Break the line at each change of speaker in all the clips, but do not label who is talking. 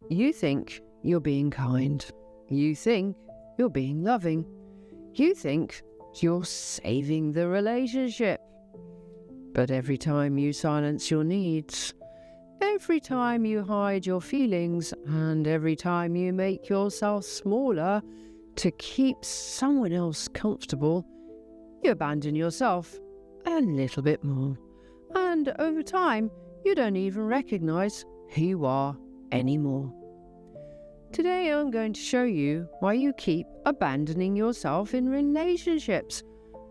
You think you're being kind. You think you're being loving. You think you're saving the relationship. But every time you silence your needs, every time you hide your feelings, and every time you make yourself smaller to keep someone else comfortable, you abandon yourself a little bit more. And over time, you don't even recognize who you are anymore. Today I'm going to show you why you keep abandoning yourself in relationships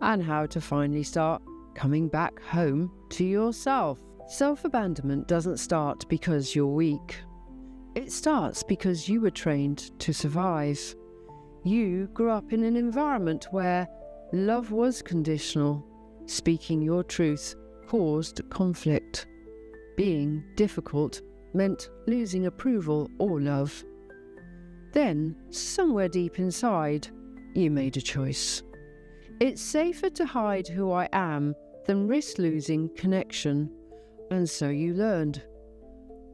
and how to finally start coming back home to yourself. Self-abandonment doesn't start because you're weak. It starts because you were trained to survive. You grew up in an environment where love was conditional. Speaking your truth caused conflict. Being difficult meant losing approval or love. Then, somewhere deep inside, you made a choice. It's safer to hide who I am than risk losing connection. And so you learned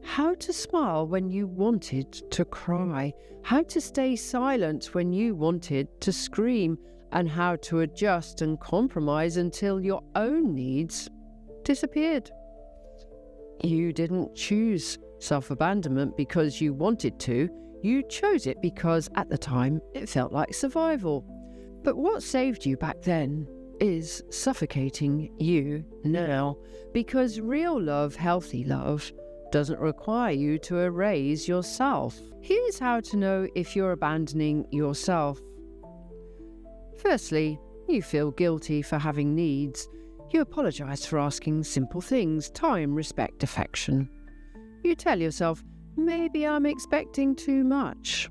how to smile when you wanted to cry, how to stay silent when you wanted to scream, and how to adjust and compromise until your own needs disappeared. You didn't choose self-abandonment because you wanted to. You chose it because at the time it felt like survival. But what saved you back then is suffocating you now, because real love, healthy love, doesn't require you to erase yourself. Here's how to know if you're abandoning yourself. Firstly, you feel guilty for having needs. You apologize for asking simple things: time, respect, affection. You tell yourself, maybe I'm expecting too much.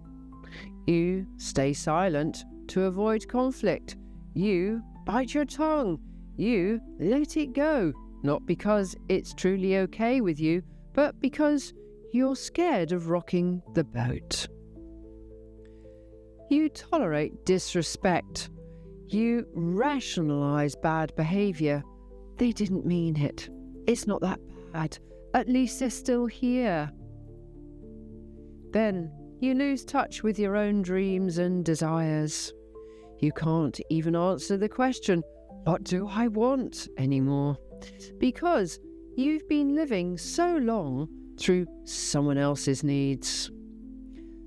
You stay silent to avoid conflict. You bite your tongue. You let it go, not because it's truly okay with you, but because you're scared of rocking the boat. You tolerate disrespect. You rationalize bad behavior. They didn't mean it. It's not that bad. At least they're still here. Then you lose touch with your own dreams and desires. You can't even answer the question, what do I want, anymore? Because you've been living so long through someone else's needs.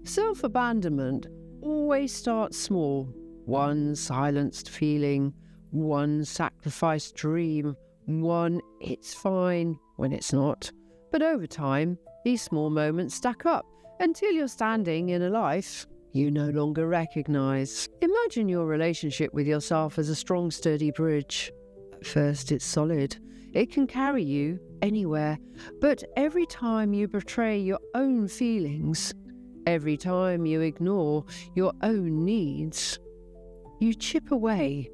Self-abandonment always starts small. One silenced feeling, one sacrificed dream, one it's fine when it's not. But over time, these small moments stack up until you're standing in a life you no longer recognize. Imagine your relationship with yourself as a strong, sturdy bridge. At first, it's solid. It can carry you anywhere. But every time you betray your own feelings, every time you ignore your own needs, you chip away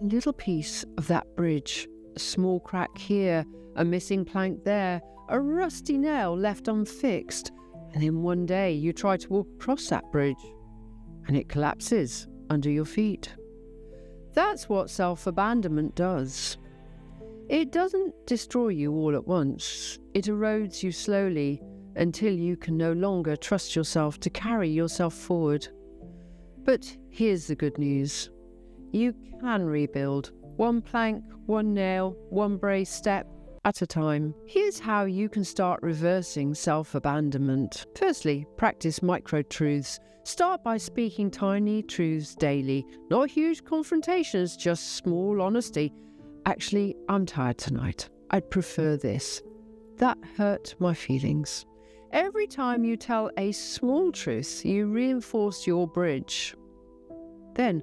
a little piece of that bridge. A small crack here, a missing plank there, a rusty nail left unfixed. And then one day you try to walk across that bridge, and it collapses under your feet. That's what self-abandonment does. It doesn't destroy you all at once. It erodes you slowly until you can no longer trust yourself to carry yourself forward. But here's the good news. You can rebuild, one plank, one nail, one brave step at a time. Here's how you can start reversing self-abandonment. Firstly, practice micro-truths. Start by speaking tiny truths daily. Not huge confrontations, just small honesty. Actually, I'm tired tonight. I'd prefer this. That hurt my feelings. Every time you tell a small truth, you reinforce your bridge. Then,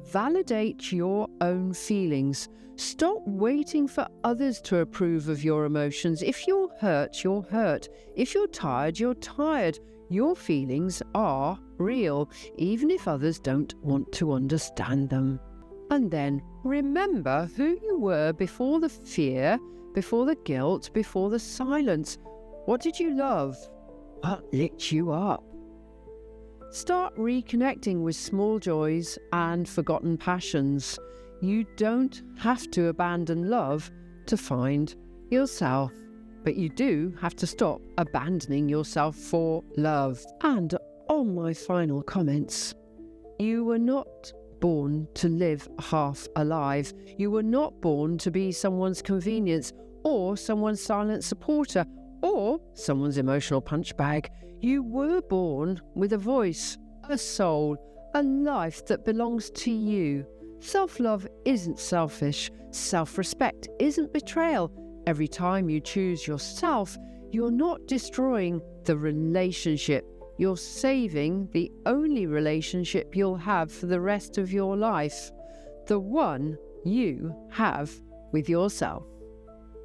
validate your own feelings. Stop waiting for others to approve of your emotions. If you're hurt, you're hurt. If you're tired, you're tired. Your feelings are real, even if others don't want to understand them. And then remember who you were before the fear, before the guilt, before the silence. What did you love? What lit you up? Start reconnecting with small joys and forgotten passions. You don't have to abandon love to find yourself But you do have to stop abandoning yourself for love. And on my final comments, you were not born to live half alive. You were not born to be someone's convenience or someone's silent supporter or someone's emotional punch bag. You were born with a voice, a soul, a life that belongs to you. Self-love isn't selfish. Self-respect isn't betrayal. Every time you choose yourself, you're not destroying the relationship. You're saving the only relationship you'll have for the rest of your life, the one you have with yourself.